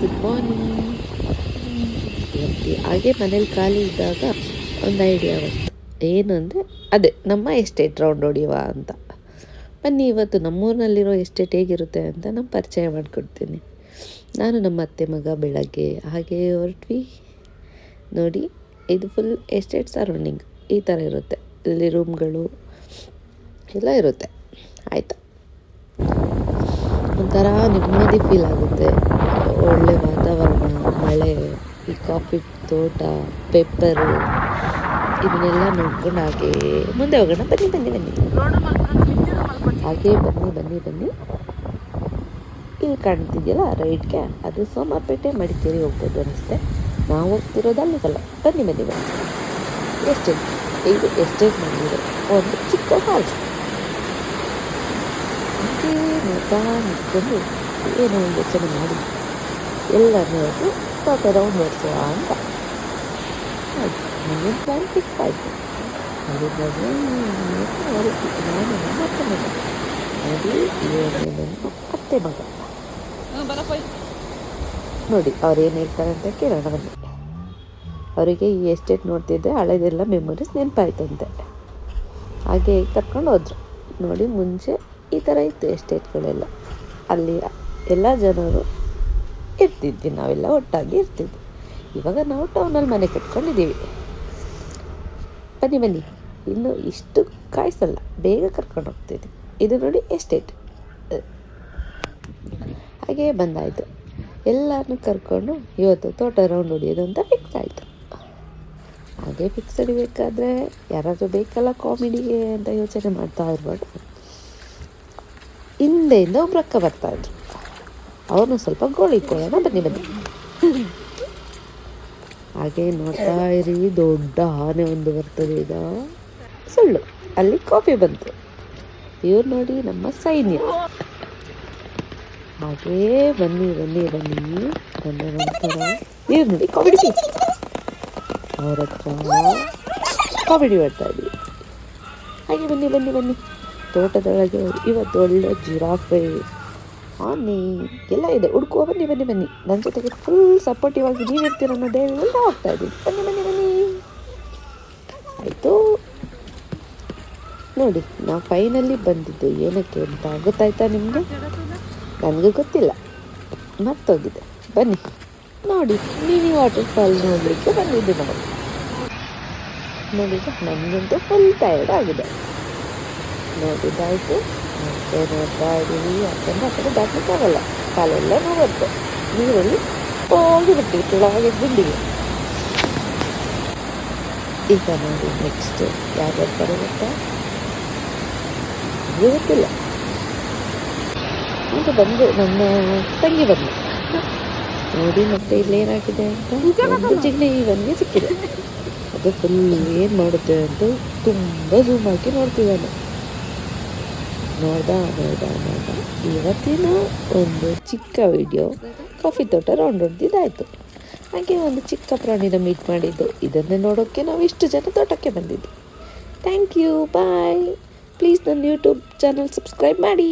Good morning. ಹಾಗೆ ಮನೇಲಿ ಖಾಲಿ ಇದ್ದಾಗ ಒಂದು ಐಡಿಯಾ ಬಂತು. ಏನು ಅಂದರೆ ಅದೇ ನಮ್ಮ ಎಸ್ಟೇಟ್ ರೌಂಡ್ ಹೊಡಿಯುವ ಅಂತ. ಬನ್ನಿ ಇವತ್ತು ನಮ್ಮೂರಿನಲ್ಲಿರೋ ಎಸ್ಟೇಟ್ ಹೇಗಿರುತ್ತೆ ಅಂತ ನಾನು ಪರಿಚಯ ಮಾಡಿಕೊಡ್ತೀನಿ. ನಾನು ನಮ್ಮ ಅತ್ತೆ ಮಗ ಬೆಳಗ್ಗೆ ಹಾಗೆ ಹೊರಟ್ವಿ. ನೋಡಿ, ಇದು ಫುಲ್ ಎಸ್ಟೇಟ್ ಸರೌಂಡಿಂಗ್ ಈ ಥರ ಇರುತ್ತೆ. ಇಲ್ಲಿ ರೂಮ್ಗಳು ಎಲ್ಲ ಇರುತ್ತೆ. ಆಯಿತಾ, ಒಂಥರ ನೆಮ್ಮದಿ ಫೀಲ್ ಆಗುತ್ತೆ. ಒಳ್ಳೆ ವಾತಾವರಣ, ಮಳೆ, ಈ ಕಾಫಿ ತೋಟ, ಪೆಪ್ಪರು ಇದನ್ನೆಲ್ಲ ನೋಡ್ಕೊಂಡು ಹಾಗೇ ಮುಂದೆ ಹೋಗೋಣ. ಬನ್ನಿ ಬನ್ನಿ ಬನ್ನಿ ಹಾಗೇ ಬನ್ನಿ. ಇಲ್ಲಿ ಕಾಣ್ತಿದೆಯಲ್ಲ ರೈಟ್ಗೆ, ಅದು ಸೋಮವಾರಪೇಟೆ ಮಡಿಕೇರಿ ಹೋಗ್ಬೋದು ಅನಿಸುತ್ತೆ. ನಾವು ಹೋಗ್ತಿರೋದು ಅಲ್ಲಿಗಲ್ಲ. ಬನ್ನಿ ಎಸ್ಟೇಟ್, ಇದು ಎಸ್ಟೇಟ್ ಮಾಡಿದೆ ಒಂದು ಚಿಕ್ಕ ಹಾಲ್. ಹಾಗೇ ನೋಡ್ತಾ ನಿಂತ್ಕೊಂಡು ಏನೋ ಒಂದು ಯೋಚನೆ ಮಾಡಿ ಎಲ್ಲರೂ ಹೋಗಿ ತೋಟ ರೌಂಡ್ ಓಡಿಸುವ ಅಂತ ಆಯಿತು. ನನಗೆ ಪ್ಲ್ಯಾನ್ ಫಿಕ್ಸ್ ಆಯಿತು. ನಾನು ನಮ್ಮ ಅತ್ತೆ ಮಗ ನೋಡಿ, ಇವನೇ ನನ್ನ ಅತ್ತೆ ಮಗ. ನೋಡಿ ಅವ್ರು ಏನು ಹೇಳ್ತಾರೆ ಅಂತ ಕೇಳೋಣ ಬನ್ನಿ. ಅವರಿಗೆ ಈ ಎಸ್ಟೇಟ್ ನೋಡ್ತಿದ್ದೆ ಹಳೆದೆಲ್ಲ ಮೆಮೊರೀಸ್ ನೆನಪಾಯ್ತಂತೆ. ಹಾಗೆ ಕರ್ಕೊಂಡು ಹೋದ್ರು. ನೋಡಿ, ಮುಂಚೆ ಈ ಥರ ಇತ್ತು ಎಸ್ಟೇಟ್ಗಳೆಲ್ಲ. ಅಲ್ಲಿ ಎಲ್ಲ ಜನರು ಇರ್ತಿದ್ವಿ, ನಾವೆಲ್ಲ ಒಟ್ಟಾಗಿ ಇರ್ತಿದ್ವಿ. ಇವಾಗ ನಾವು ಟೌನಲ್ಲಿ ಮನೆ ಕಟ್ಕೊಂಡಿದ್ದೀವಿ. ಬನ್ನಿ ಇನ್ನು ಇಷ್ಟು ಕಾಯಿಸಲ್ಲ, ಬೇಗ ಕರ್ಕೊಂಡು ಹೋಗ್ತಿದ್ವಿ. ಇದು ನೋಡಿ ಎಸ್ಟೇಟ್. ಹಾಗೆ ಬಂದಾಯಿತು. ಎಲ್ಲರನ್ನೂ ಕರ್ಕೊಂಡು ಇವತ್ತು ತೋಟ ರೌಂಡ್ ಹೊಡಿಯೋದು ಅಂತ ಫಿಕ್ಸ್ ಆಯಿತು. ಹಾಗೆ ಫಿಕ್ಸ್ ಹೊಡಿಬೇಕಾದ್ರೆ ಯಾರಾದರೂ ಬೇಕಲ್ಲ ಕಾಮಿಡಿಗೆ ಅಂತ ಯೋಚನೆ ಮಾಡ್ತಾ ಇರ್ಬಾರ್ದು. ಹಿಂದೆಯಿಂದ ಒಬ್ರು ಅಕ್ಕ ಬರ್ತಾಯಿದ್ರು. ಅವ್ರನ್ನ ಸ್ವಲ್ಪ ಗೋಳಿಕೊಳ್ಳೋಣ. ಬನ್ನಿ ಹಾಗೆ ನೋಡ್ತಾ ಇರಿ, ದೊಡ್ಡ ಆನೆ ಒಂದು ಬರ್ತದೆ. ಈಗ ಸುಳ್ಳು, ಅಲ್ಲಿ ಕಾಫಿ ಬಂತು. ಇವ್ರು ನೋಡಿ ನಮ್ಮ ಸೈನ್ಯ. ಹಾಗೇ ಬನ್ನಿ ಬಂದ ನಂತರ ಇವ್ರು ನೋಡಿ ಕಾಮಿಡಿ ಪೀಸ್. ಅವ್ರ ಹತ್ರ ಕಾಮಿಡಿ ಮಾಡ್ತಾ ಇದ್ವಿ. ಹಾಗೆ ಬನ್ನಿ ತೋಟದೊಳಗೆ ಇವತ್ತು ಒಳ್ಳೆ ಜಿರಾಫೆ, ಆನೆ ಎಲ್ಲ ಇದೆ. ಹುಡ್ಕುವ ಬನ್ನಿ ನನ್ನ ಜೊತೆಗೆ ಫುಲ್ ಸಪೋರ್ಟಿವ್ ಆಗಿ ನೀವಿರ್ತೀರ ಅನ್ನೋದೇ ಎಲ್ಲ ಹೋಗ್ತಾ ಇದ್ದೀವಿ. ಬನ್ನಿ ಆಯಿತು. ನೋಡಿ, ನಾವು ಫೈನಲಿ ಬಂದಿದ್ದು ಏನಕ್ಕೆ ಅಂತ ಗೊತ್ತಾಯ್ತಾ ನಿಮಗೆ? ನನಗೂ ಗೊತ್ತಿಲ್ಲ, ಮರ್ತೋಗಿದೆ. ಬನ್ನಿ ನೋಡಿ, ಮಿನಿ ವಾಟರ್ ಫಾಲ್ ನೋಡಲಿಕ್ಕೆ ಬಂದಿದ್ದು ನಾವು. ನೋಡಿ, ನನಗಂತೂ ಫುಲ್ ಟಯರ್ಡ್ ಆಗಿದೆ. ನೋಡಿದ್ದಾಯಿತು. ಮತ್ತೆ ನೋಡ್ತಾ ಇದ್ದೀವಿ. ಯಾಕಂದ್ರೆ ಆ ಕಡೆ ದಾಟಲಿಕ್ಕಾಗಲ್ಲ, ಕಾಲೆಲ್ಲ ನೋಡುತ್ತೆ. ನೀರಲ್ಲಿ ಹೋಗಿಬಿಟ್ಟು ಕೆಳಗೆ ಗುಂಡಿಗೆ. ಈಗ ನೋಡಿ ನೆಕ್ಸ್ಟ್ ಯಾರು ಬರ್ತಾರೆ ಗೊತ್ತಾ? ಗೊತ್ತಿಲ್ಲ. ಈಗ ಬಂದು ನನ್ನ ತಂಗಿ ಬಂದು ನೋಡಿ, ಮತ್ತೆ ಇಲ್ಲೇನಾಗಿದೆ ಅಂತ ಒಂದು ಜಿಗ್ನೆ ಇವನ್ಗೆ ಸಿಕ್ಕಿದೆ. ಅದು ಫುಲ್ ಏನು ಮಾಡುತ್ತೆ ಅಂತ ತುಂಬ ಝೂಮ್ ಹಾಕಿ ನೋಡ್ತಿದ್ದಾನೆ. ನೋಡ್ದ ಇವತ್ತಿನ ಒಂದು ಚಿಕ್ಕ ವಿಡಿಯೋ ಕಾಫಿ ತೋಟ ರೌಂಡ್ ಹೊಡೆದಿದ್ದಾಯಿತು. ಹಾಗೆ ಒಂದು ಚಿಕ್ಕ ಪ್ರಾಣಿನ ಮೀಟ್ ಮಾಡಿದ್ದು. ಇದನ್ನೇ ನೋಡೋಕ್ಕೆ ನಾವು ಇಷ್ಟು ಜನ ತೋಟಕ್ಕೆ ಬಂದಿದ್ದು. Thank you, bye. ಪ್ಲೀಸ್ ನನ್ನ ಯೂಟ್ಯೂಬ್ ಚಾನಲ್ ಸಬ್ಸ್ಕ್ರೈಬ್ ಮಾಡಿ.